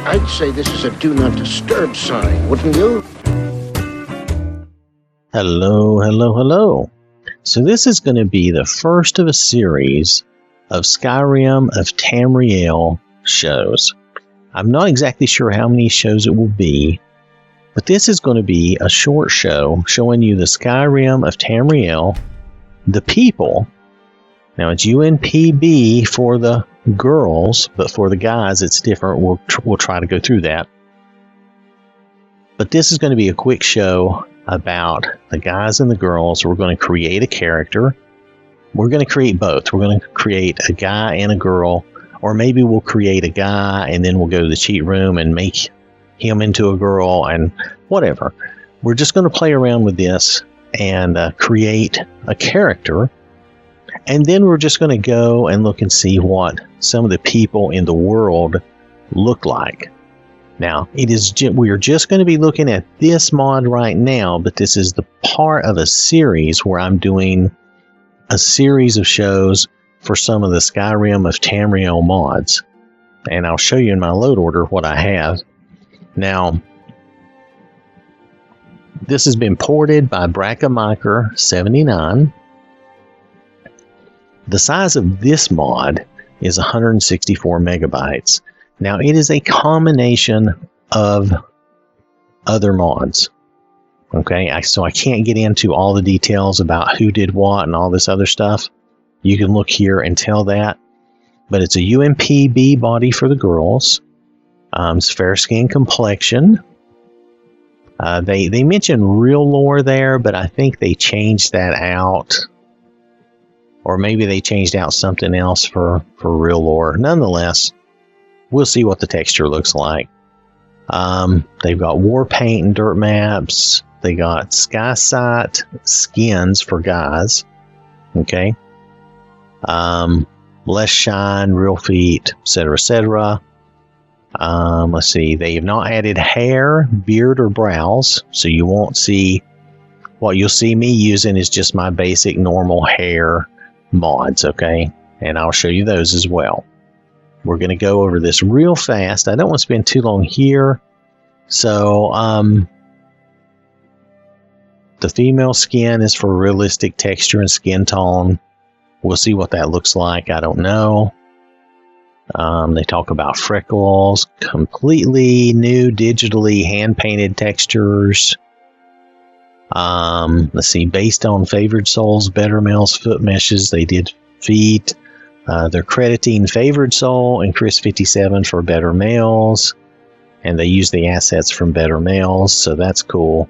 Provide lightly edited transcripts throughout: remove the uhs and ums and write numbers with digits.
I'd say this is a do not disturb sign, wouldn't you? Hello, hello, hello. So this is going to be the first of a series of Skyrim of Tamriel shows. I'm not exactly sure how many shows it will be, but this is going to be a short show showing you the Skyrim of Tamriel, the people. Now it's UNPB for the girls, but for the guys it's different. We'll try to go through that. But this is going to be a quick show about the guys and the girls. We're going to create a character. We're going to create both. We're going to create a guy and a girl, or maybe we'll create a guy and then we'll go to the cheat room and make him into a girl and whatever. We're just going to play around with this and create a character. And then we're just going to go and look and see what some of the people in the world look like. Now, we are just going to be looking at this mod right now, but this is the part of a series where I'm doing a series of shows for some of the Skyrim of Tamriel mods. And I'll show you in my load order what I have. Now, this has been ported by Brackameiker79. The size of this mod is 164 megabytes. Now, it is a combination of other mods. Okay, so I can't get into all the details about who did what and all this other stuff. You can look here and tell that. But it's a UNPB body for the girls. It's fair skin complexion. They mentioned real lore there, but I think they changed that out. Or maybe they changed out something else for real lore. Nonetheless, we'll see what the texture looks like. They've got war paint and dirt maps. They got sky sight skins for guys. Okay. Less shine, real feet, etc., etc. Let's see. They have not added hair, beard, or brows, so you won't see. What you'll see me using is just my basic normal hair mods. Okay, and I'll show you those as well. We're going to go over this real fast. I don't want to spend too long here. So, the female skin is for realistic texture and skin tone. We'll see what that looks like. I don't know. They talk about freckles, completely new digitally hand-painted textures. Let's see, based on favored souls, better males, foot meshes. They did feet. They're crediting Favored Soul and Chris57 for Better Males, and they use the assets from Better Males, so that's cool.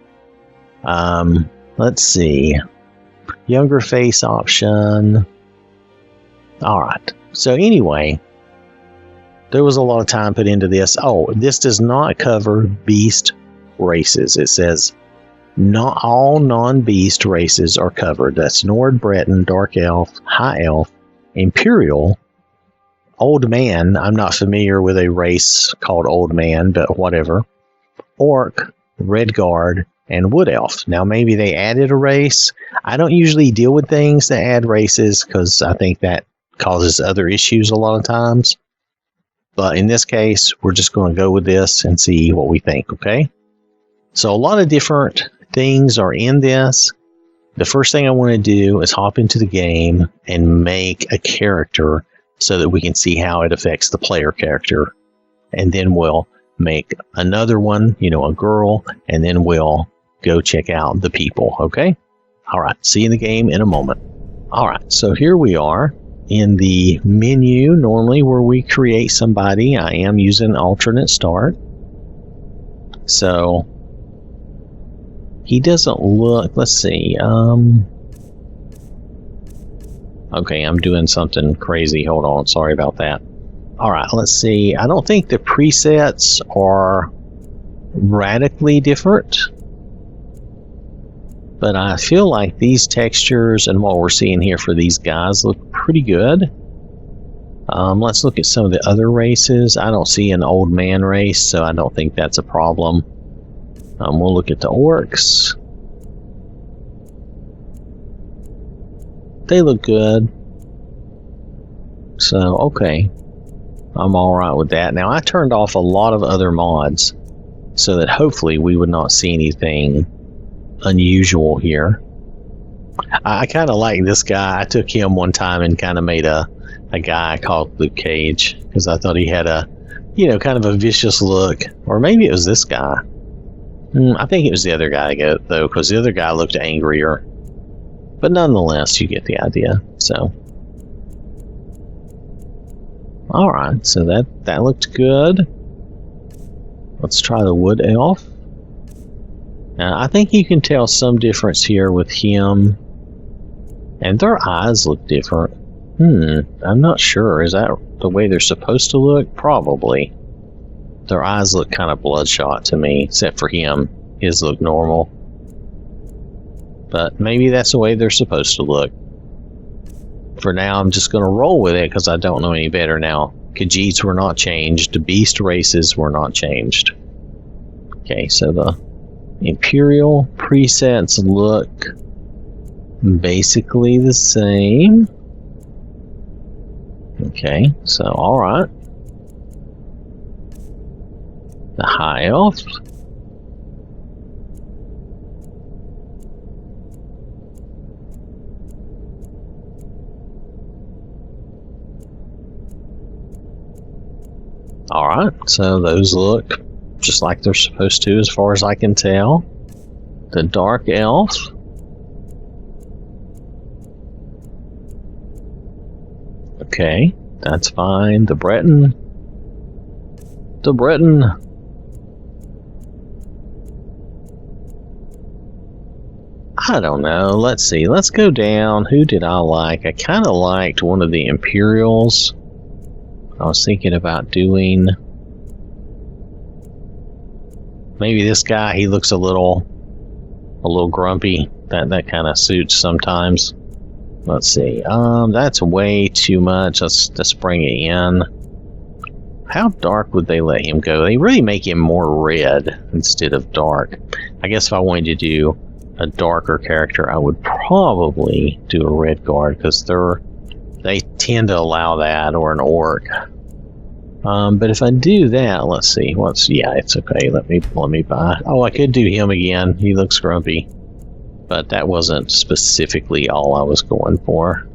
Let's see. Younger face option. Alright, so anyway, there was a lot of time put into this. Oh, this does not cover beast races. It says, not all non-beast races are covered. That's Nord, Breton, Dark Elf, High Elf, Imperial, Old Man. I'm not familiar with a race called Old Man, but whatever. Orc, Red Guard, and Wood Elf. Now, maybe they added a race. I don't usually deal with things that add races because I think that causes other issues a lot of times. But in this case, we're just going to go with this and see what we think, okay? So a lot of different things are in this. The first thing I want to do is hop into the game and make a character so that we can see how it affects the player character. And then we'll make another one, a girl, and then we'll go check out the people, okay? All right, see you in the game in a moment. All right, so here we are in the menu, normally where we create somebody. I am using alternate start. So he doesn't look, let's see. Okay, I'm doing something crazy. Hold on, sorry about that. All right, let's see. I don't think the presets are radically different, but I feel like these textures and what we're seeing here for these guys look pretty good. Let's look at some of the other races. I don't see an old man race, so I don't think that's a problem. We'll look at the orcs. They look good. So, okay. I'm alright with that. Now, I turned off a lot of other mods so that hopefully we would not see anything unusual here. I kind of like this guy. I took him one time and kind of made a guy called Luke Cage because I thought he had a, kind of a vicious look. Or maybe it was this guy. I think it was the other guy, though, because the other guy looked angrier. But nonetheless, you get the idea. So, alright, so that looked good. Let's try the wood elf. Now, I think you can tell some difference here with him. And their eyes look different. I'm not sure. Is that the way they're supposed to look? Probably. Their eyes look kind of bloodshot to me, except for him. His look normal. But maybe that's the way they're supposed to look. For now, I'm just going to roll with it because I don't know any better now. Khajiits were not changed. The beast races were not changed. Okay, so the Imperial presets look basically the same. Okay, so alright. The High Elf. Alright, so those look just like they're supposed to as far as I can tell. The Dark Elf. Okay, that's fine. The Breton. I don't know. Let's see. Let's go down. Who did I like? I kind of liked one of the Imperials. I was thinking about doing maybe this guy. He looks a little grumpy. That kind of suits sometimes. Let's see. That's way too much. Let's bring it in. How dark would they let him go? They really make him more red instead of dark. I guess if I wanted to do a darker character, I would probably do a red guard because they tend to allow that, or an orc. But if I do that, let's see. It's okay. Let me buy. Oh, I could do him again. He looks grumpy. But that wasn't specifically all I was going for.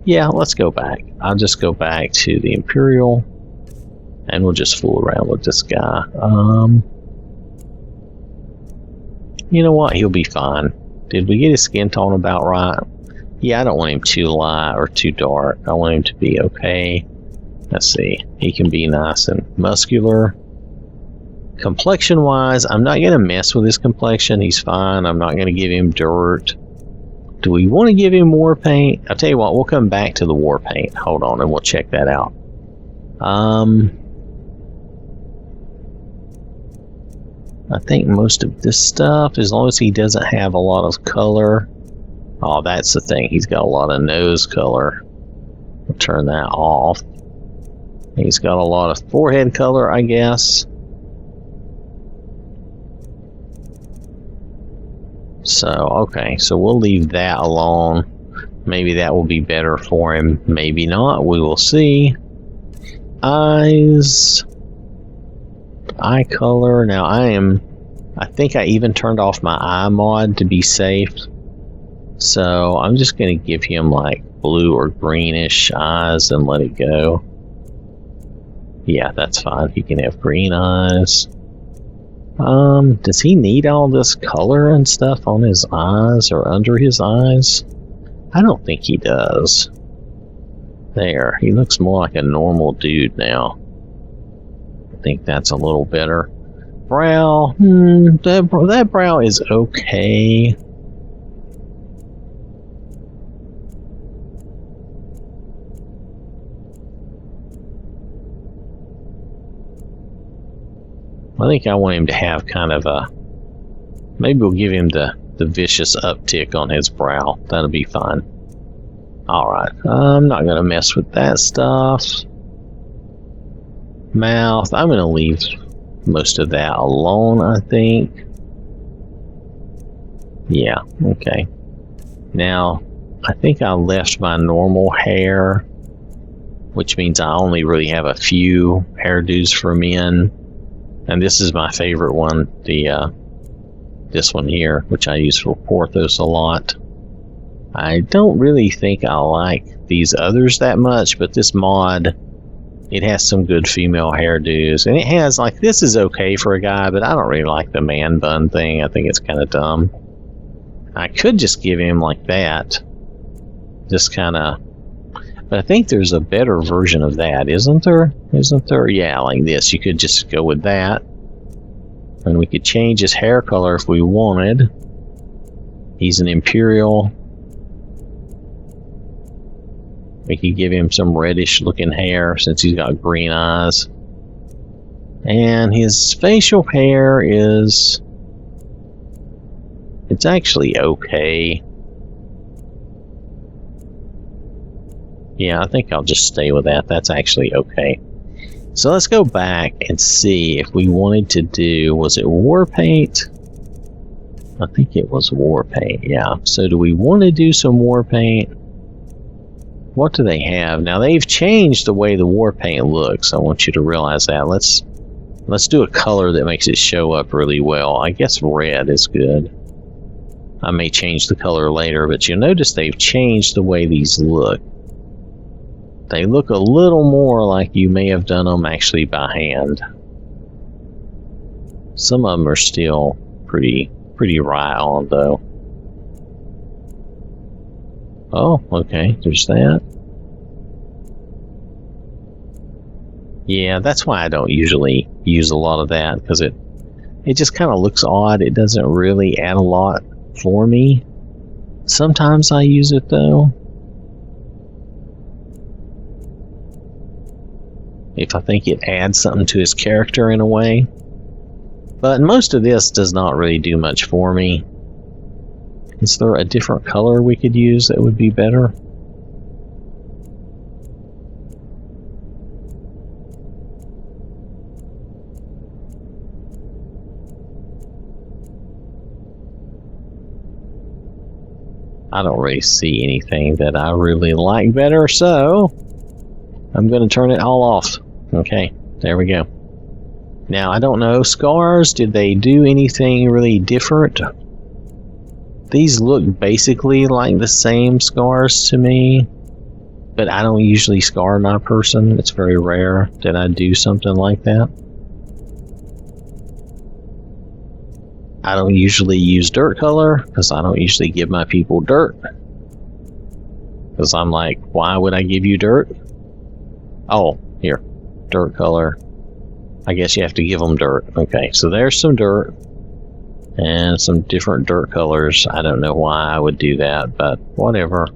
Yeah, let's go back. I'll just go back to the Imperial. And we'll just fool around with this guy. You know what? He'll be fine. Did we get his skin tone about right? Yeah, I don't want him too light or too dark. I want him to be okay. Let's see. He can be nice and muscular. Complexion wise, I'm not going to mess with his complexion. He's fine. I'm not going to give him dirt. Do we want to give him war paint? I'll tell you what, we'll come back to the war paint. Hold on, and we'll check that out. I think most of this stuff, as long as he doesn't have a lot of color. Oh, that's the thing. He's got a lot of nose color. We'll turn that off. He's got a lot of forehead color, I guess. So, okay. So we'll leave that alone. Maybe that will be better for him. Maybe not. We will see. Eyes. Eye color. Now I think I even turned off my eye mod to be safe. So I'm just going to give him like blue or greenish eyes and let it go. Yeah, that's fine. He can have green eyes. Does he need all this color and stuff on his eyes or under his eyes? I don't think he does. There, he looks more like a normal dude now. I think that's a little better. Brow, that brow is okay. I think I want him to have kind of a... Maybe we'll give him the vicious uptick on his brow. That'll be fine. Alright, I'm not going to mess with that stuff. Mouth, I'm going to leave most of that alone, I think. Yeah, okay. Now, I think I left my normal hair which means I only really have a few hairdos for men. And this is my favorite one, this one here, which I use for Porthos a lot. I don't really think I like these others that much, but this mod, it has some good female hairdos. And it has, like, this is okay for a guy, but I don't really like the man bun thing. I think it's kind of dumb. I could just give him like that. Just kind of... But I think there's a better version of that, isn't there? Isn't there? Yeah, like this. You could just go with that. And we could change his hair color if we wanted. He's an Imperial. We could give him some reddish looking hair since he's got green eyes. And his facial hair is... It's actually okay. Yeah, I think I'll just stay with that. That's actually okay. So let's go back and see if we wanted to do... Was it war paint? I think it was war paint, yeah. So do we want to do some war paint? What do they have? Now they've changed the way the war paint looks. I want you to realize that. Let's do a color that makes it show up really well. I guess red is good. I may change the color later, but you'll notice they've changed the way these look. They look a little more like you may have done them actually by hand. Some of them are still pretty right on though. Oh, okay, there's that. Yeah, that's why I don't usually use a lot of that, because it just kind of looks odd. It doesn't really add a lot for me. Sometimes I use it though. If I think it adds something to his character in a way. But most of this does not really do much for me. Is there a different color we could use that would be better? I don't really see anything that I really like better, so I'm going to turn it all off. Okay, there we go. Now, I don't know, scars, did they do anything really different? These look basically like the same scars to me, but I don't usually scar my person. It's very rare that I do something like that. I don't usually use dirt color, because I don't usually give my people dirt. Because I'm like, why would I give you dirt? Oh, here, dirt color. I guess you have to give them dirt. Okay, so there's some dirt. And some different dirt colors. I don't know why I would do that, but whatever.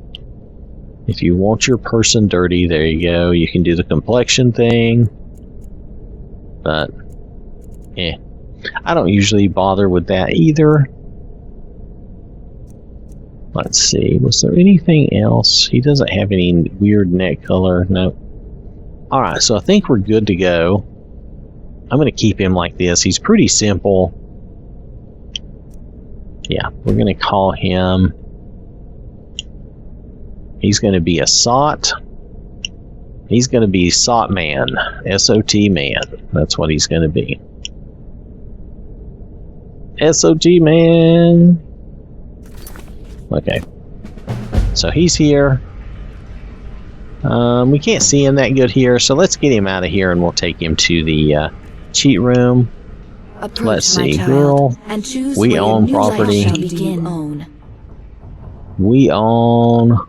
If you want your person dirty, there you go. You can do the complexion thing. But, I don't usually bother with that either. Let's see. Was there anything else? He doesn't have any weird neck color. No. Alright, so I think we're good to go. I'm going to keep him like this. He's pretty simple. Yeah, we're going to call him... He's going to be a SOT. He's going to be SOT Man. S-O-T Man. That's what he's going to be. SOT Man. Okay. So he's here. We can't see him that good here, so let's get him out of here and we'll take him to the cheat room. Approach, let's see, child, girl. And choose We own property. We own...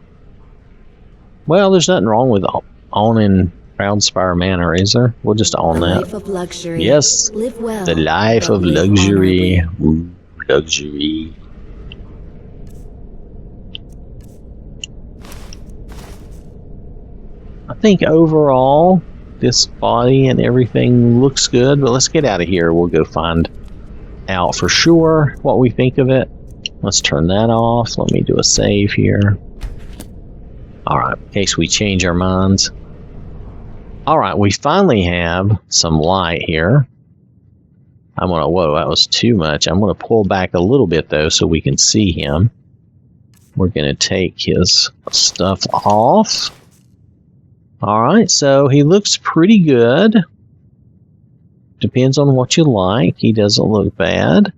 Well, there's nothing wrong with owning Proudspire Manor, is there? We'll just own that. Life of luxury. Yes, Live well, the life of live luxury. honorably. Ooh, luxury. I think overall, this body and everything looks good, but let's get out of here. We'll go find out for sure what we think of it. Let's turn that off. Let me do a save here. Alright, in case we change our minds. Alright, we finally have some light here. I'm gonna, whoa, that was too much. I'm gonna pull back a little bit though so we can see him. We're gonna take his stuff off. Alright, so he looks pretty good. Depends on what you like. He doesn't look bad.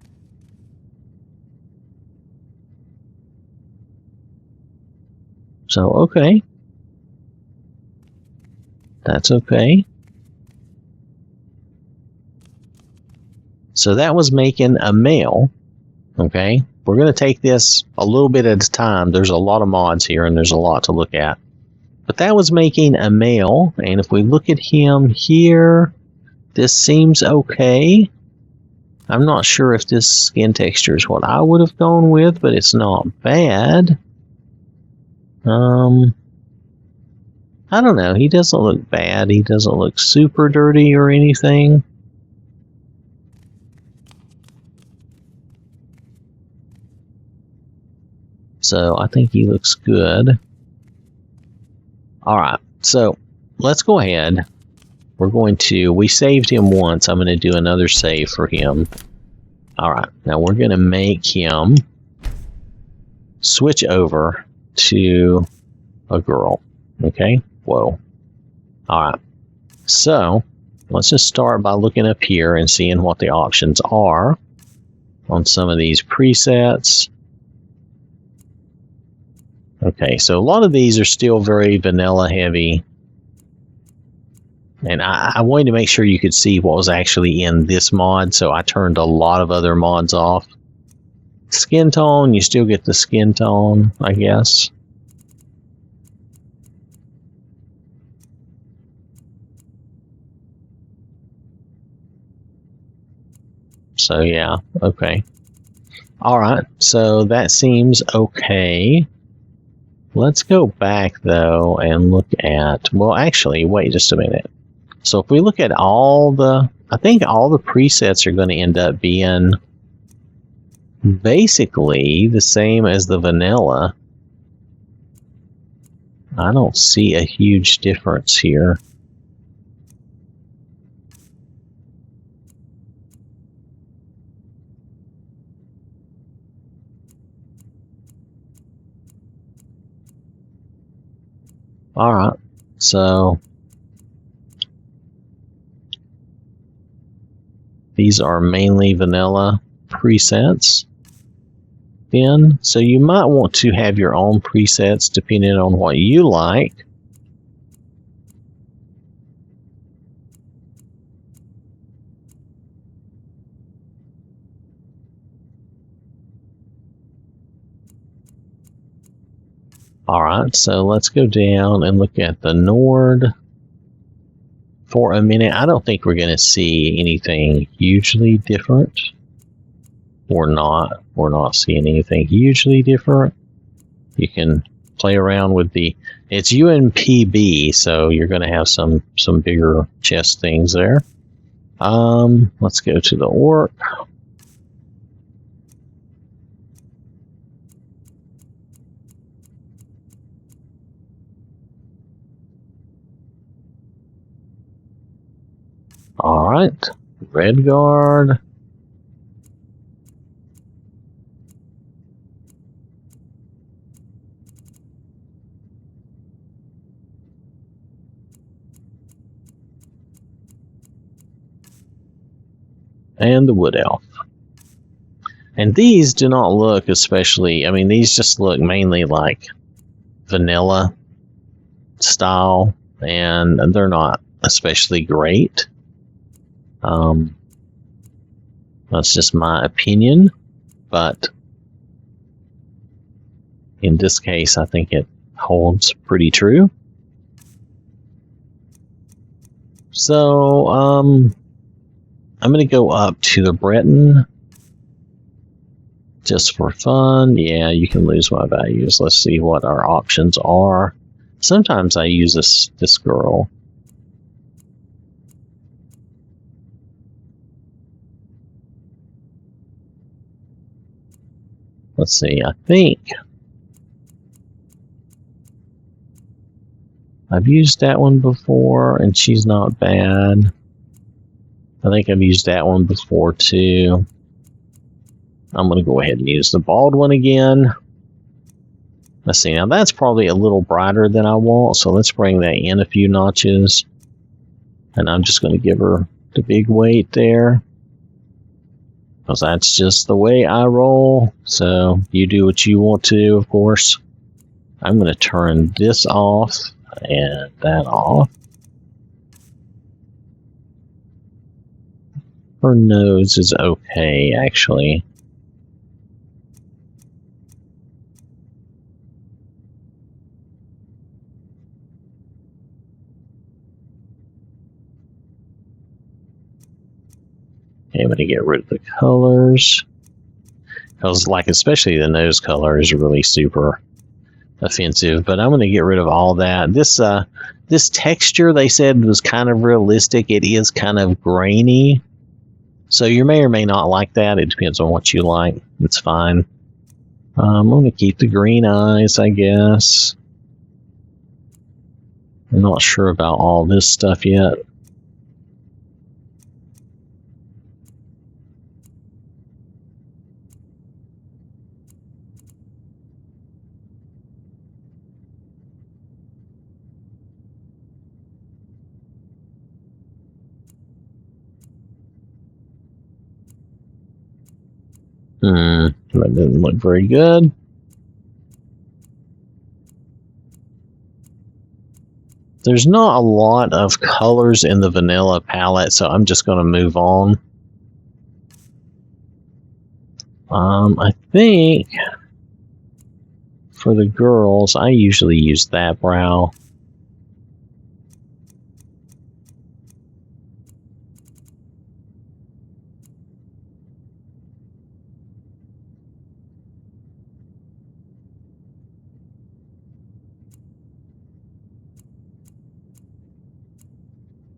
So, okay. That's okay. So that was making a male. Okay. We're going to take this a little bit at a time. There's a lot of mods here and there's a lot to look at. But that was making a male. And if we look at him here, this seems okay. I'm not sure if this skin texture is what I would have gone with, but it's not bad. I don't know. He doesn't look bad. He doesn't look super dirty or anything. So I think he looks good. Alright, so let's go ahead. We saved him once. I'm going to do another save for him. Alright, now we're going to make him switch over to a girl. Okay? Whoa. Alright, so let's just start by looking up here and seeing what the options are on some of these presets. Okay, so a lot of these are still very vanilla heavy. And I wanted to make sure you could see what was actually in this mod, so I turned a lot of other mods off. Skin tone, you still get the skin tone, I guess. So yeah, okay. Alright, so that seems okay. Let's go back though and look at, well actually, wait just a minute. So if we look at I think all the presets are going to end up being basically the same as the vanilla. I don't see a huge difference here. Alright, so these are mainly vanilla presets. Then, so you might want to have your own presets depending on what you like. Alright, so let's go down and look at the Nord for a minute. I don't think we're going to see anything hugely different. We're not seeing anything hugely different. You can play around with it's UNPB, so you're going to have some bigger chest things there. Let's go to the orc. Alright, red guard. And the wood elf. And these do not look especially, I mean, these just look mainly like vanilla style, and they're not especially great. That's just my opinion, but in this case, I think it holds pretty true. So, I'm going to go up to the Breton just for fun. Yeah, you can lose my values. Let's see what our options are. Sometimes I use this girl. Let's see, I think I've used that one before, and she's not bad. I think I've used that one before, too. I'm going to go ahead and use the bald one again. Let's see. Now that's probably a little brighter than I want, so let's bring that in a few notches. And I'm just going to give her the big weight there, because that's just the way I roll. So you do what you want to do, of course. I'm going to turn this off and that off. Her nose is okay, actually. Okay, I'm going to get rid of the colors. Because, like, especially the nose color is really super offensive. But I'm going to get rid of all that. This texture, they said, was kind of realistic. It is kind of grainy. So you may or may not like that. It depends on what you like. It's fine. I'm going to keep the green eyes, I guess. I'm not sure about all this stuff yet. That didn't look very good. There's not a lot of colors in the vanilla palette, so I'm just going to move on. I think for the girls, I usually use that brow.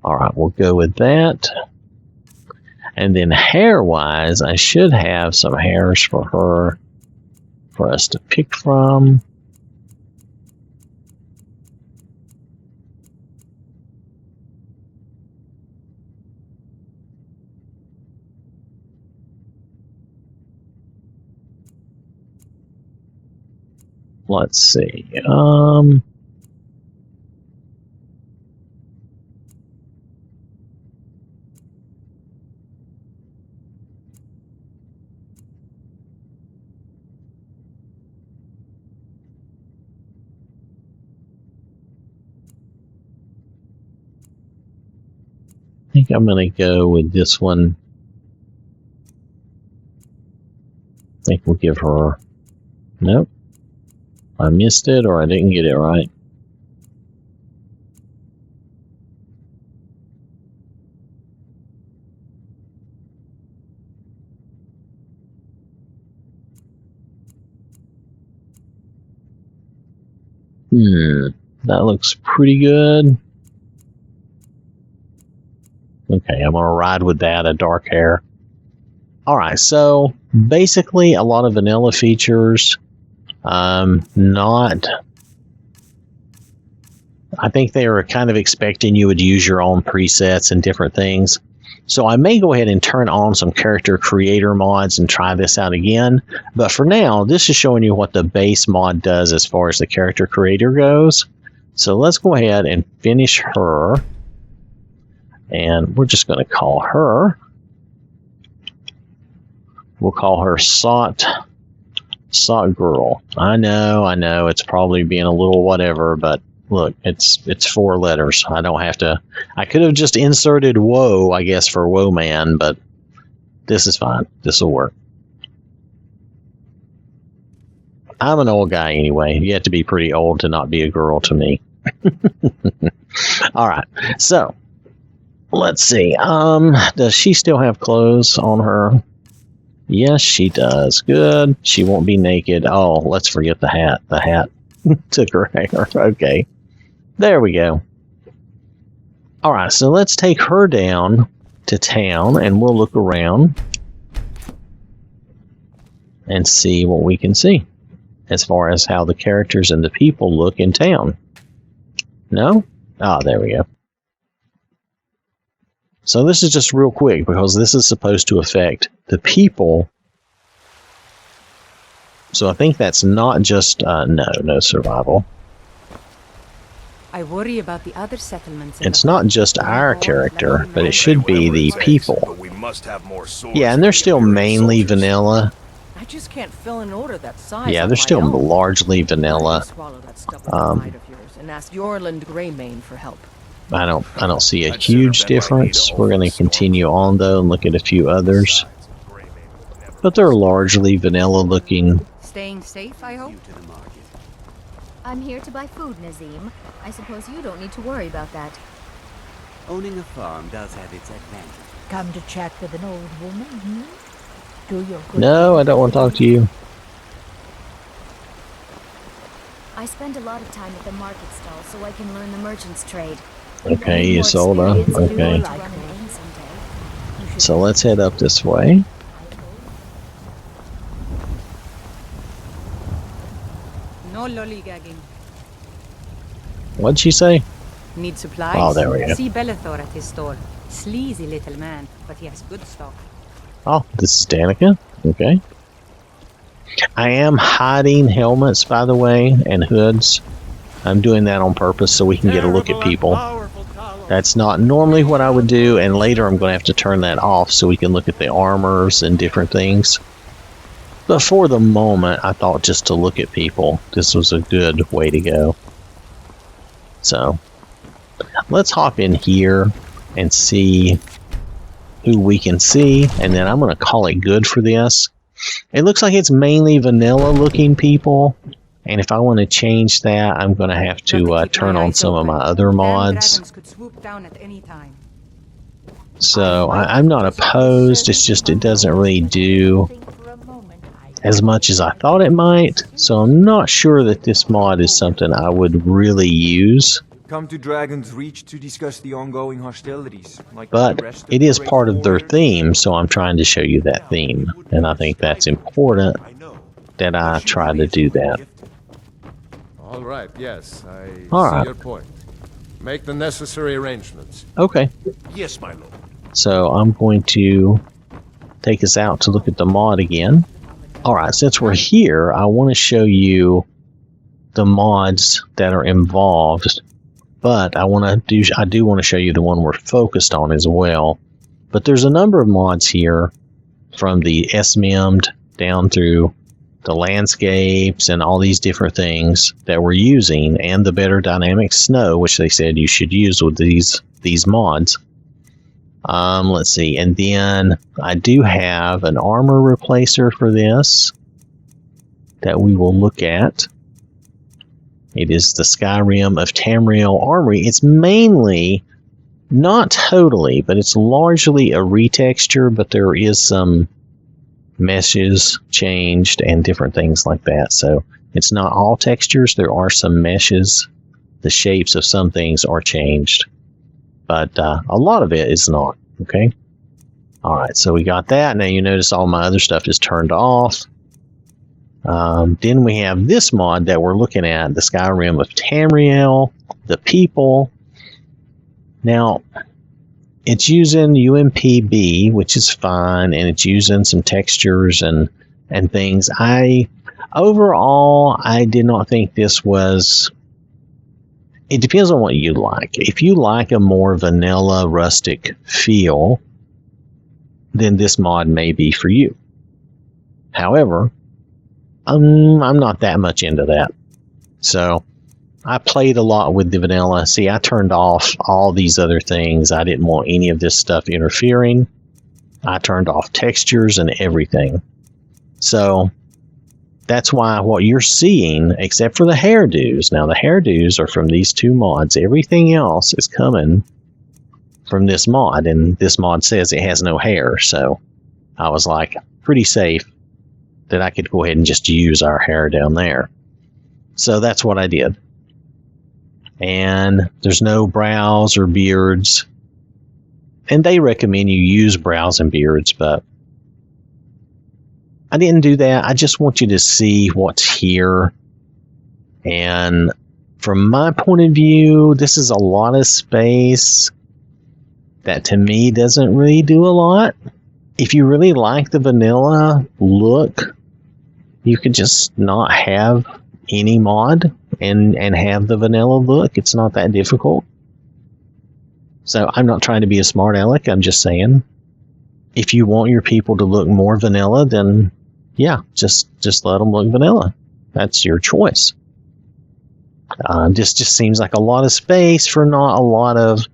Alright, we'll go with that. And then hair-wise, I should have some hairs for her for us to pick from. Let's see. I think I'm going to go with this one. I think we'll give her... Nope. I missed it or I didn't get it right. That looks pretty good. Okay, I'm going to ride with that, a dark hair. Alright, so basically a lot of vanilla features. I think they were kind of expecting you would use your own presets and different things. So I may go ahead and turn on some character creator mods and try this out again. But for now, this is showing you what the base mod does as far as the character creator goes. So let's go ahead and finish her. And we're just going to call her. We'll call her Sought Girl. I know, it's probably being a little whatever, but look, it's 4 letters. I don't have to. I could have just inserted woe, I guess, for woe man, but this is fine. This will work. I'm an old guy anyway. You have to be pretty old to not be a girl to me. All right, so let's see. Does she still have clothes on her? Yes, she does. Good. She won't be naked. Oh, let's forget the hat. The hat took her hair. Okay. There we go. All right, so let's take her down to town and we'll look around and see what we can see as far as how the characters and the people look in town. No? Ah, there we go. So this is just real quick because this is supposed to affect the people So I think that's not just, no survival. I worry about the other settlements. It's not just our character, but it should be the people. But we must have more swords. Yeah, and they're still mainly vanilla. I just can't fill an order that size. Yeah, on they're my still own. largely vanilla. Swallow that stubborn pride of yours and ask Yorland Greymane for help. I don't see a huge difference. We're going to continue on though and look at a few others. But they're largely vanilla looking. Staying safe, I hope. I'm here to buy food, Nazim. I suppose you don't need to worry about that. Owning a farm does have its advantages. Come to chat with an old woman, hmm? Do your good. No, I don't want to talk to you. I spend a lot of time at the market stall so I can learn the merchant's trade. Okay, Need you more sold her. experience if you Okay. want to run an inn someday. So let's head up this way. No lollygagging. What'd she say? Need supplies? Oh, there we go. See Bellathor at his store. Sleazy little man, but he has good stock. Oh, this is Danica. Okay. I am hiding helmets, by the way, and hoods. I'm doing that on purpose so we can get a look at people. That's not normally what I would do, and later I'm going to have to turn that off so we can look at the armors and different things. But for the moment, I thought just to look at people, this was a good way to go. So, let's hop in here and see who we can see, and then I'm going to call it good for this. It looks like it's mainly vanilla looking people, and if I want to change that, I'm going to have to turn on some of my other mods. Dragons could swoop down at any time. So I'm not opposed, it's just it doesn't really do as much as I thought it might, so I'm not sure that this mod is something I would really use. Come to Dragon's Reach to discuss the ongoing hostilities. Like But the rest of it the is Great part of their War. theme, so I'm trying to show you that theme, and I think that's important that I try to do that. All right, yes, I All see right. your point. Make the necessary arrangements. Okay, Yes, my lord. so I'm going to take us out to look at the mod again. Alright, since we're here, I want to show you the mods that are involved, but I do want to show you the one we're focused on as well. But there's a number of mods here, from the SMIM'd down through the landscapes and all these different things that we're using, and the better dynamic snow, which they said you should use with these mods. Let's see, and then I do have an armor replacer for this that we will look at. It is the Skyrim of Tamriel Armory. It's mainly, not totally, but it's largely a retexture, but there is some meshes changed and different things like that. So it's not all textures, there are some meshes. The shapes of some things are changed, but a lot of it is not. Okay. Alright, so we got that. Now you notice all my other stuff is turned off. Then we have this mod that we're looking at, the Skyrim of Tamriel, the people. Now, it's using UNPB, which is fine, and it's using some textures and things. Overall, I did not think this was... It depends on what you like. If you like a more vanilla, rustic feel, then this mod may be for you. However, I'm not that much into that. So, I played a lot with the vanilla. See, I turned off all these other things. I didn't want any of this stuff interfering. I turned off textures and everything. So, that's why what you're seeing, except for the hairdos, now the hairdos are from these two mods. Everything else is coming from this mod, and this mod says it has no hair, so I was like, pretty safe that I could go ahead and just use our hair down there. So that's what I did. And there's no brows or beards, and they recommend you use brows and beards, but I didn't do that. I just want you to see what's here. And from my point of view, this is a lot of space that to me doesn't really do a lot. If you really like the vanilla look, you could just not have any mod and have the vanilla look. It's not that difficult. So I'm not trying to be a smart aleck. I'm just saying, if you want your people to look more vanilla, then yeah, just let them look vanilla. That's your choice. This just seems like a lot of space for not a lot of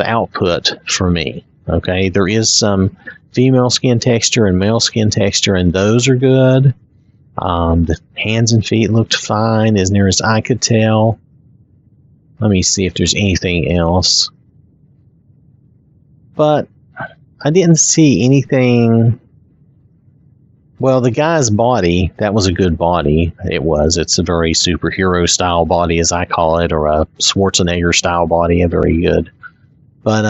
output for me. Okay, there is some female skin texture and male skin texture, and those are good. The hands and feet looked fine as near as I could tell. Let me see if there's anything else. But I didn't see anything. Well, the guy's body, that was a good body. It was. It's a very superhero style body, as I call it, or a Schwarzenegger style body, a very good. But,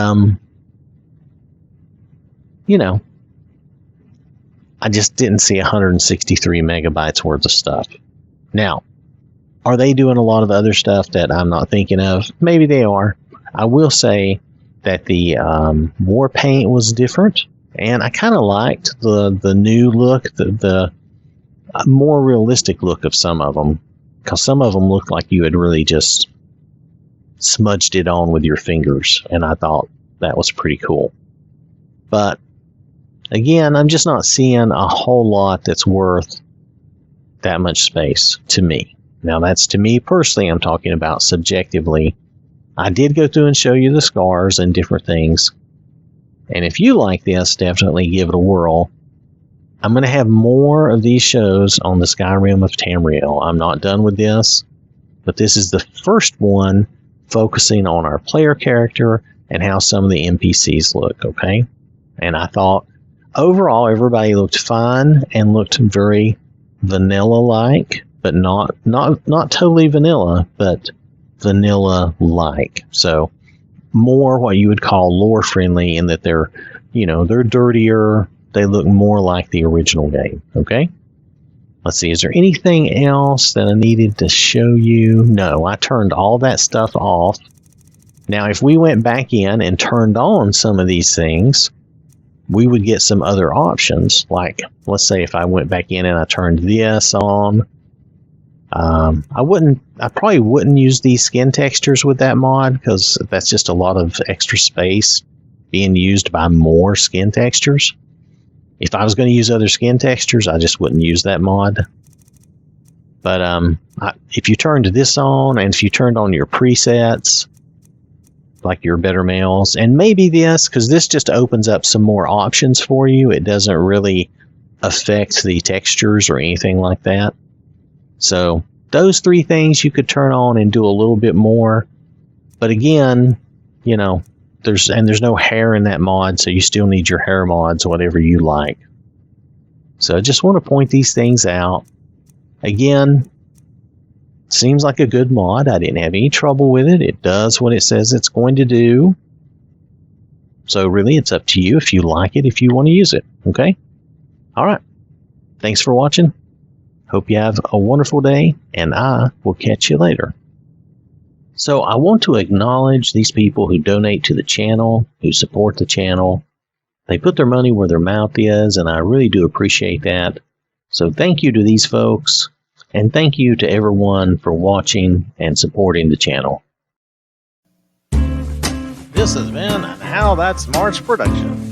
you know, I just didn't see 163 megabytes worth of stuff. Now, are they doing a lot of other stuff that I'm not thinking of? Maybe they are. I will say that the war paint was different, and I kind of liked the new look, the more realistic look of some of them, because some of them looked like you had really just smudged it on with your fingers, and I thought that was pretty cool. But again, I'm just not seeing a whole lot that's worth that much space to me. Now, that's to me personally. I'm talking about subjectively. I did go through and show you the scars and different things. And if you like this, definitely give it a whirl. I'm going to have more of these shows on the Skyrim of Tamriel. I'm not done with this, but this is the first one focusing on our player character and how some of the NPCs look, okay? And I thought, overall, everybody looked fine and looked very vanilla-like, but not totally vanilla, but vanilla-like. So more what you would call lore-friendly, in that they're dirtier. They look more like the original game. Okay. Let's see. Is there anything else that I needed to show you? No, I turned all that stuff off. Now, if we went back in and turned on some of these things, we would get some other options. Like, let's say if I went back in and I turned this on, I probably wouldn't use these skin textures with that mod, because that's just a lot of extra space being used by more skin textures. If I was going to use other skin textures, I just wouldn't use that mod. But if you turned this on, and if you turned on your presets, like your better males, and maybe this, because this just opens up some more options for you. It doesn't really affect the textures or anything like that. So those three things you could turn on and do a little bit more. But again, there's no hair in that mod, so you still need your hair mods, whatever you like. So I just want to point these things out. Again, seems like a good mod. I didn't have any trouble with it. It does what it says it's going to do. So really, it's up to you if you like it, if you want to use it. Okay? All right. Thanks for watching. Hope you have a wonderful day, and I will catch you later. So I want to acknowledge these people who donate to the channel, who support the channel. They put their money where their mouth is, and I really do appreciate that. So thank you to these folks, and thank you to everyone for watching and supporting the channel. This has been an OwwThatSmarts production.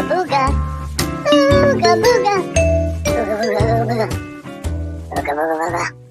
Booga. Ooga booga. Ooga booga booga. Ooga booga booga.